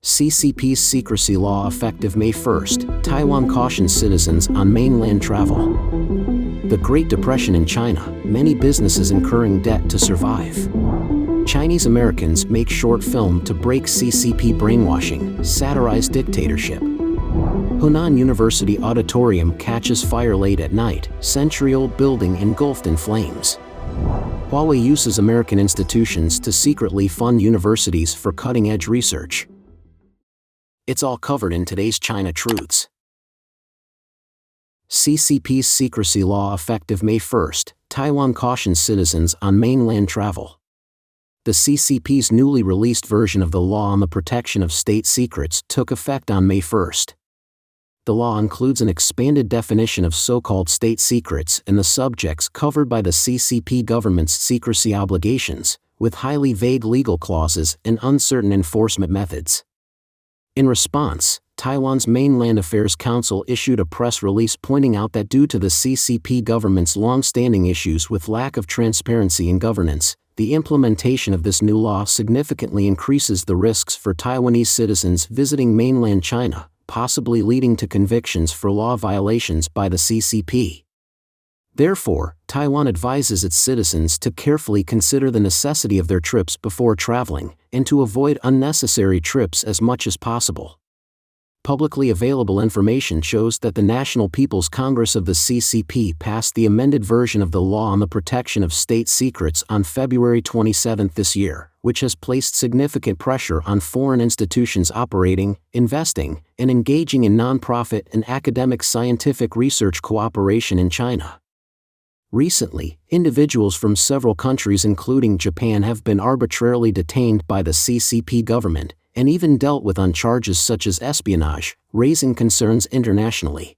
CCP's secrecy law effective May 1st, Taiwan cautions citizens on mainland travel. The Great Depression in China, many businesses incurring debt to survive. Chinese Americans make short film to break CCP brainwashing, satirize dictatorship. Hunan University Auditorium catches fire late at night, century-old building engulfed in flames. Huawei uses American institutions to secretly fund universities for cutting-edge research. It's all covered in today's China Truths. CCP's secrecy law effective May 1st, Taiwan cautions citizens on mainland travel. The CCP's newly released version of the law on the protection of state secrets took effect on May 1st. The law includes an expanded definition of so-called state secrets and the subjects covered by the CCP government's secrecy obligations, with highly vague legal clauses and uncertain enforcement methods. In response, Taiwan's Mainland Affairs Council issued a press release pointing out that due to the CCP government's long-standing issues with lack of transparency in governance, the implementation of this new law significantly increases the risks for Taiwanese citizens visiting mainland China, possibly leading to convictions for law violations by the CCP. Therefore, Taiwan advises its citizens to carefully consider the necessity of their trips before traveling, and to avoid unnecessary trips as much as possible. Publicly available information shows that the National People's Congress of the CCP passed the amended version of the law on the protection of state secrets on February 27 this year, which has placed significant pressure on foreign institutions operating, investing, and engaging in nonprofit and academic scientific research cooperation in China. Recently, individuals from several countries including Japan have been arbitrarily detained by the CCP government, and even dealt with on charges such as espionage, raising concerns internationally.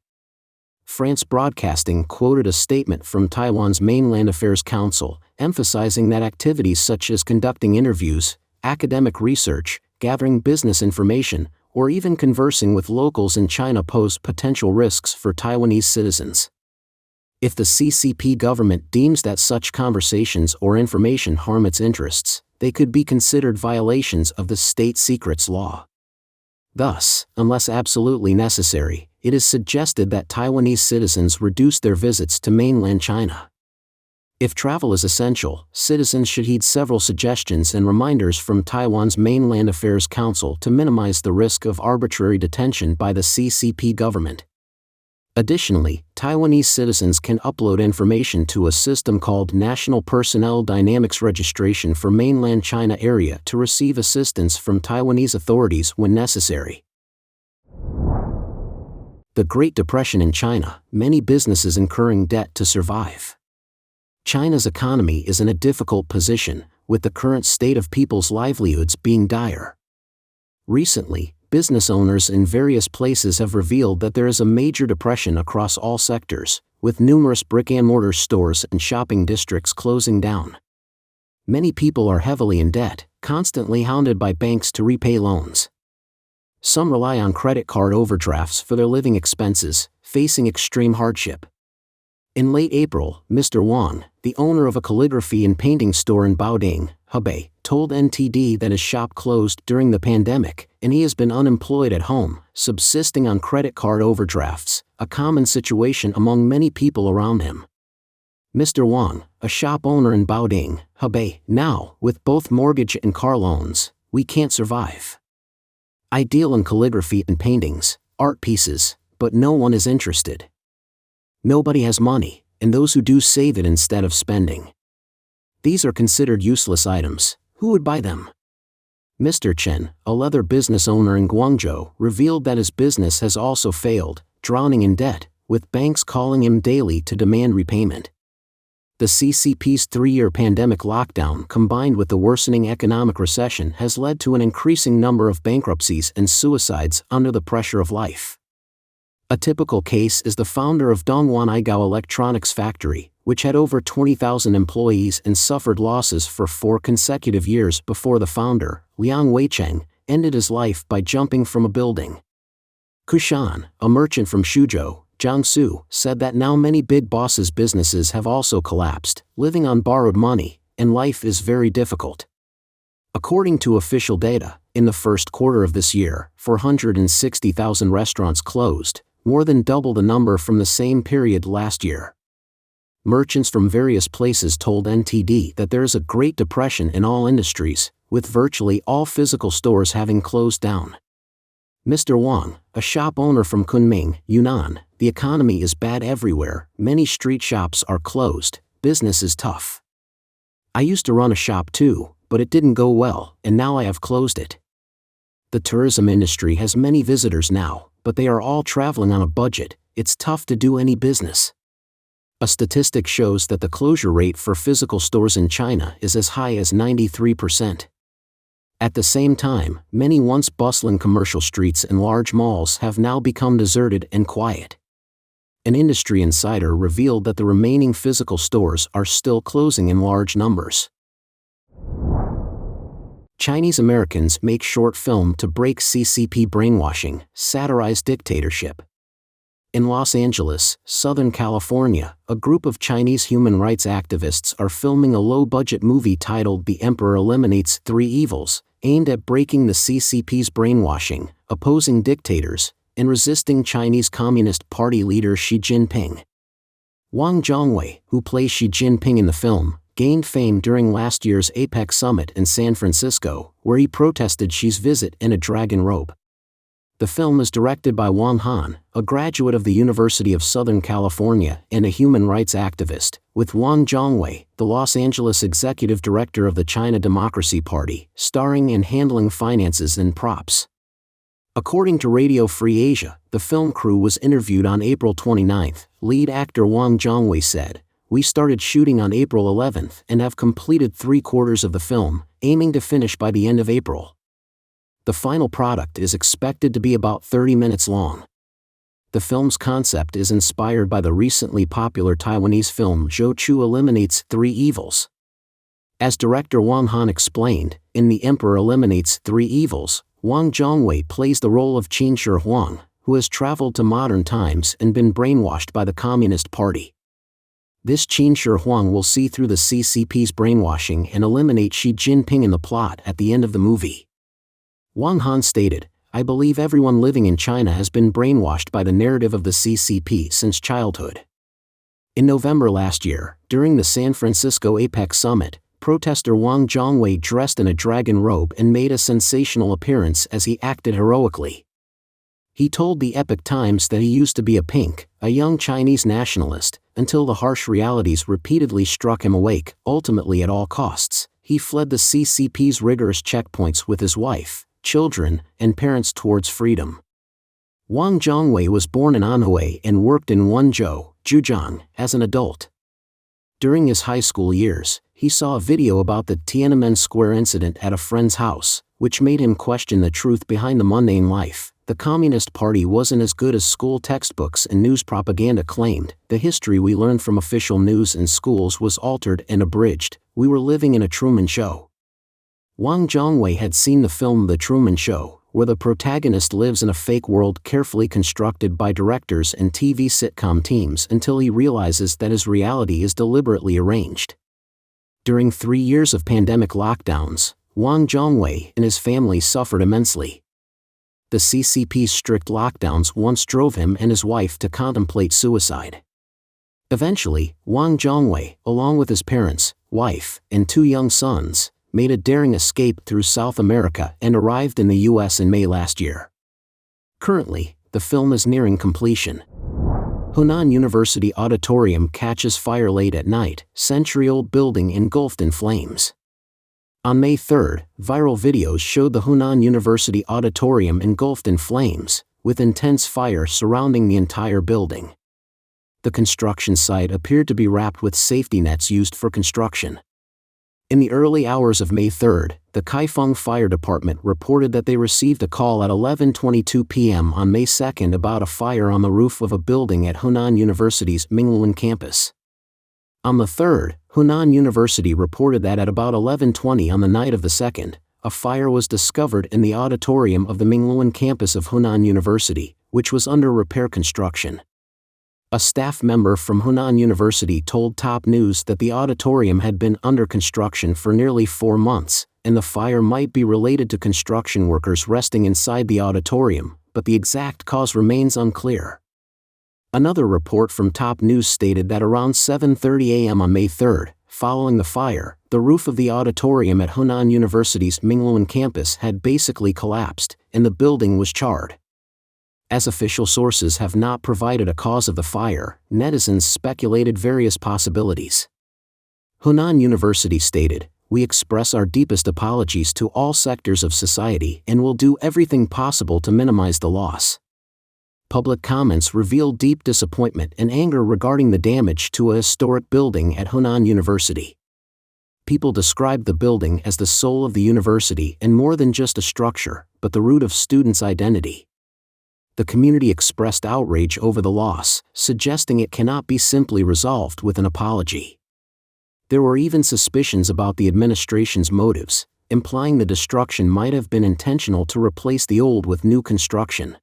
France Broadcasting quoted a statement from Taiwan's Mainland Affairs Council, emphasizing that activities such as conducting interviews, academic research, gathering business information, or even conversing with locals in China pose potential risks for Taiwanese citizens. If the CCP government deems that such conversations or information harm its interests, they could be considered violations of the state secrets law. Thus, unless absolutely necessary, it is suggested that Taiwanese citizens reduce their visits to mainland China. If travel is essential, citizens should heed several suggestions and reminders from Taiwan's Mainland Affairs Council to minimize the risk of arbitrary detention by the CCP government. Additionally, Taiwanese citizens can upload information to a system called National Personnel Dynamics Registration for Mainland China area to receive assistance from Taiwanese authorities when necessary. The Great Depression in China, many businesses incurring debt to survive. China's economy is in a difficult position, with the current state of people's livelihoods being dire. Recently, business owners in various places have revealed that there is a major depression across all sectors, with numerous brick-and-mortar stores and shopping districts closing down. Many people are heavily in debt, constantly hounded by banks to repay loans. Some rely on credit card overdrafts for their living expenses, facing extreme hardship. In late April, Mr. Wang, the owner of a calligraphy and painting store in Baoding, Hebei, told NTD that his shop closed during the pandemic, and he has been unemployed at home, subsisting on credit card overdrafts, a common situation among many people around him. Mr. Wang, a shop owner in Baoding, Hebei, now, with both mortgage and car loans, we can't survive. I deal in calligraphy and paintings, art pieces, but no one is interested. Nobody has money, and those who do save it instead of spending. These are considered useless items. Who would buy them? Mr. Chen, a leather business owner in Guangzhou, revealed that his business has also failed, drowning in debt, with banks calling him daily to demand repayment. The CCP's 3-year pandemic lockdown combined with the worsening economic recession has led to an increasing number of bankruptcies and suicides under the pressure of life. A typical case is the founder of Dongguan Aigao Electronics Factory, which had over 20,000 employees and suffered losses for 4 consecutive years before the founder, Liang Weicheng, ended his life by jumping from a building. Kushan, a merchant from Suzhou, Jiangsu, said that now many big bosses' businesses have also collapsed, living on borrowed money, and life is very difficult. According to official data, In the first quarter of this year, 460,000 restaurants closed, more than double the number from the same period last year. Merchants from various places told NTD that there is a Great Depression in all industries, with virtually all physical stores having closed down. Mr. Wang, a shop owner from Kunming, Yunnan, the economy is bad everywhere, many street shops are closed, business is tough. I used to run a shop too, but it didn't go well, and now I have closed it. The tourism industry has many visitors now, but they are all traveling on a budget, it's tough to do any business. A statistic shows that the closure rate for physical stores in China is as high as 93%. At the same time, many once bustling commercial streets and large malls have now become deserted and quiet. An industry insider revealed that the remaining physical stores are still closing in large numbers. Chinese Americans make short film to break CCP brainwashing, satirize dictatorship. In Los Angeles, Southern California, a group of Chinese human rights activists are filming a low-budget movie titled The Emperor Eliminates Three Evils, aimed at breaking the CCP's brainwashing, opposing dictators, and resisting Chinese Communist Party leader Xi Jinping. Wang Zhongwei, who plays Xi Jinping in the film, gained fame during last year's APEC summit in San Francisco, where he protested Xi's visit in a dragon robe. The film is directed by Wang Han, a graduate of the University of Southern California and a human rights activist, with Wang Zhongwei, the Los Angeles executive director of the China Democracy Party, starring and handling finances and props. According to Radio Free Asia, the film crew was interviewed on April 29. Lead actor Wang Zhongwei said, "We started shooting on April 11 and have completed 3/4 of the film, aiming to finish by the end of April. The final product is expected to be about 30 minutes long." The film's concept is inspired by the recently popular Taiwanese film Zhou Chu Eliminates Three Evils. As director Wang Han explained, in The Emperor Eliminates Three Evils, Wang Zhongwei plays the role of Qin Shi Huang, who has traveled to modern times and been brainwashed by the Communist Party. This Qin Shi Huang will see through the CCP's brainwashing and eliminate Xi Jinping in the plot at the end of the movie. Wang Han stated, "I believe everyone living in China has been brainwashed by the narrative of the CCP since childhood." In November last year, during the San Francisco APEC summit, protester Wang Zhongwei dressed in a dragon robe and made a sensational appearance as he acted heroically. He told the Epoch Times that he used to be a pink, a young Chinese nationalist, until the harsh realities repeatedly struck him awake. Ultimately, at all costs, he fled the CCP's rigorous checkpoints with his wife, children, and parents towards freedom. Wang Zhongwei was born in Anhui and worked in Wenzhou, Zhejiang, as an adult. During his high school years, he saw a video about the Tiananmen Square incident at a friend's house, which made him question the truth behind the mundane life. The Communist Party wasn't as good as school textbooks and news propaganda claimed. The history we learned from official news and schools was altered and abridged. We were living in a Truman Show. Wang Zhongwei had seen the film The Truman Show, where the protagonist lives in a fake world carefully constructed by directors and TV sitcom teams until he realizes that his reality is deliberately arranged. During 3 years of pandemic lockdowns, Wang Zhongwei and his family suffered immensely. The CCP's strict lockdowns once drove him and his wife to contemplate suicide. Eventually, Wang Zhongwei, along with his parents, wife, and 2 young sons, made a daring escape through South America and arrived in the U.S. in May last year. Currently, the film is nearing completion. Hunan University Auditorium catches fire late at night, century-old building engulfed in flames. On May 3, viral videos showed the Hunan University Auditorium engulfed in flames, with intense fire surrounding the entire building. The construction site appeared to be wrapped with safety nets used for construction. In the early hours of May 3, the Kaifeng Fire Department reported that they received a call at 11:22 p.m. on May 2 about a fire on the roof of a building at Hunan University's Mainland campus. On the 3rd, Hunan University reported that at about 11:20 on the night of the 2nd, a fire was discovered in the auditorium of the Mainland campus of Hunan University, which was under repair construction. A staff member from Hunan University told Top News that the auditorium had been under construction for nearly 4 months, and the fire might be related to construction workers resting inside the auditorium, but the exact cause remains unclear. Another report from Top News stated that around 7:30 a.m. on May 3, following the fire, the roof of the auditorium at Hunan University's Mainland campus had basically collapsed, and the building was charred. As official sources have not provided a cause of the fire, netizens speculated various possibilities. Hunan University stated, "We express our deepest apologies to all sectors of society and will do everything possible to minimize the loss." Public comments revealed deep disappointment and anger regarding the damage to a historic building at Hunan University. People described the building as the soul of the university and more than just a structure, but the root of students' identity. The community expressed outrage over the loss, suggesting it cannot be simply resolved with an apology. There were even suspicions about the administration's motives, implying the destruction might have been intentional to replace the old with new construction.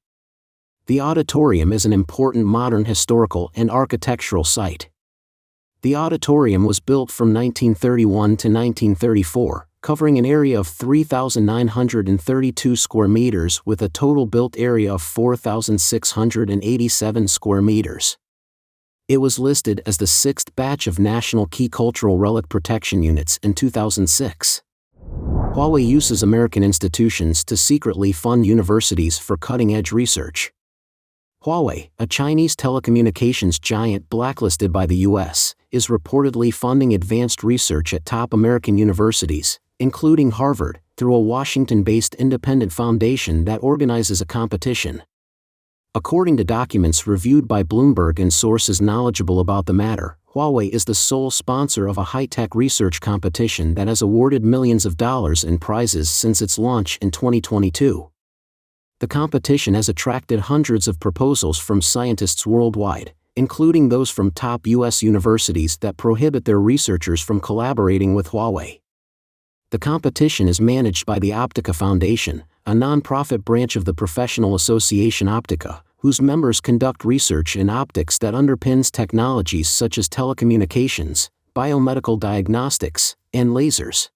The auditorium is an important modern historical and architectural site. The auditorium was built from 1931 to 1934, covering an area of 3,932 square meters with a total built area of 4,687 square meters. It was listed as the sixth batch of National Key Cultural Relic Protection Units in 2006. Huawei uses American institutions to secretly fund universities for cutting-edge research. Huawei, a Chinese telecommunications giant blacklisted by the U.S., is reportedly funding advanced research at top American universities, including Harvard, through a Washington-based independent foundation that organizes a competition. According to documents reviewed by Bloomberg and sources knowledgeable about the matter, Huawei is the sole sponsor of a high-tech research competition that has awarded millions of dollars in prizes since its launch in 2022. The competition has attracted hundreds of proposals from scientists worldwide, including those from top U.S. universities that prohibit their researchers from collaborating with Huawei. The competition is managed by the Optica Foundation, a non-profit branch of the professional association Optica, whose members conduct research in optics that underpins technologies such as telecommunications, biomedical diagnostics, and lasers.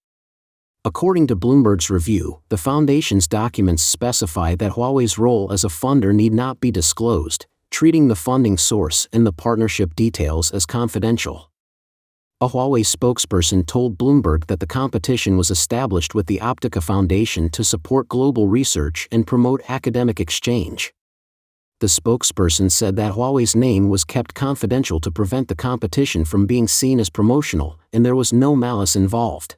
According to Bloomberg's review, the foundation's documents specify that Huawei's role as a funder need not be disclosed, treating the funding source and the partnership details as confidential. A Huawei spokesperson told Bloomberg that the competition was established with the Optica Foundation to support global research and promote academic exchange. The spokesperson said that Huawei's name was kept confidential to prevent the competition from being seen as promotional, and there was no malice involved.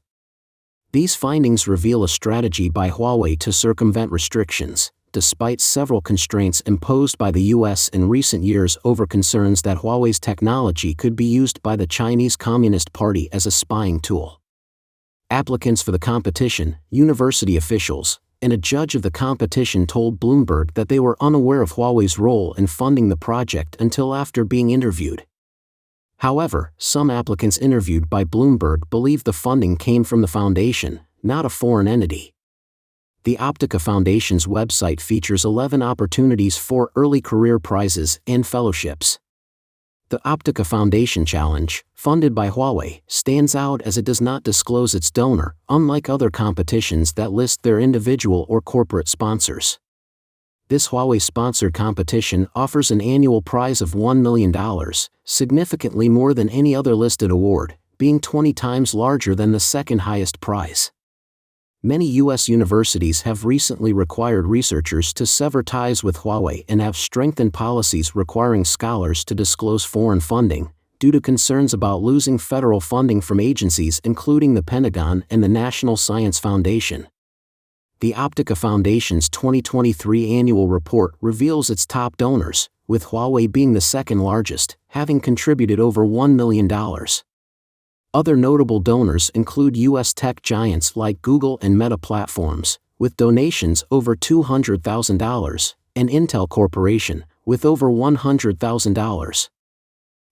These findings reveal a strategy by Huawei to circumvent restrictions, despite several constraints imposed by the U.S. in recent years over concerns that Huawei's technology could be used by the Chinese Communist Party as a spying tool. Applicants for the competition, university officials, and a judge of the competition told Bloomberg that they were unaware of Huawei's role in funding the project until after being interviewed. However, some applicants interviewed by Bloomberg believe the funding came from the foundation, not a foreign entity. The Optica Foundation's website features 11 opportunities for early career prizes and fellowships. The Optica Foundation Challenge, funded by Huawei, stands out as it does not disclose its donor, unlike other competitions that list their individual or corporate sponsors. This Huawei-sponsored competition offers an annual prize of $1 million, significantly more than any other listed award, being 20 times larger than the second highest prize. Many U.S. universities have recently required researchers to sever ties with Huawei and have strengthened policies requiring scholars to disclose foreign funding, due to concerns about losing federal funding from agencies including the Pentagon and the National Science Foundation. The Optica Foundation's 2023 annual report reveals its top donors, with Huawei being the second largest, having contributed over $1 million. Other notable donors include U.S. tech giants like Google and Meta Platforms, with donations over $200,000, and Intel Corporation, with over $100,000.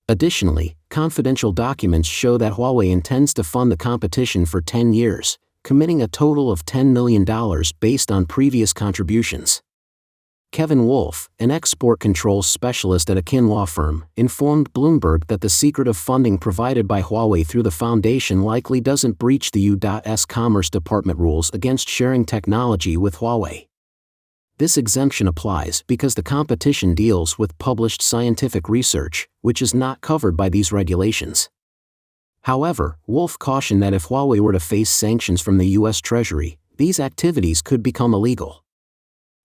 Additionally, confidential documents show that Huawei intends to fund the competition for 10 years, committing a total of $10 million based on previous contributions. Kevin Wolf, an export controls specialist at a Kin law firm, informed Bloomberg that the secretive funding provided by Huawei through the foundation likely doesn't breach the U.S. Commerce Department rules against sharing technology with Huawei. This exemption applies because the competition deals with published scientific research, which is not covered by these regulations. However, Wolf cautioned that if Huawei were to face sanctions from the U.S. Treasury, these activities could become illegal.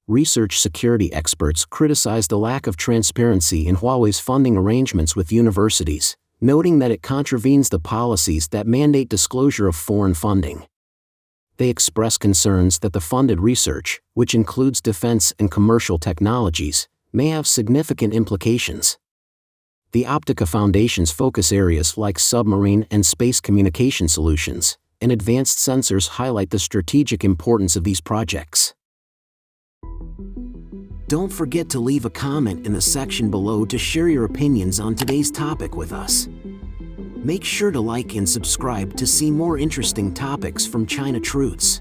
Research security experts criticized the lack of transparency in Huawei's funding arrangements with universities, noting that it contravenes the policies that mandate disclosure of foreign funding. They express concerns that the funded research, which includes defense and commercial technologies, may have significant implications. The Optica Foundation's focus areas like submarine and space communication solutions and advanced sensors highlight the strategic importance of these projects. Don't forget to leave a comment in the section below to share your opinions on today's topic with us. Make sure to like and subscribe to see more interesting topics from China Truths.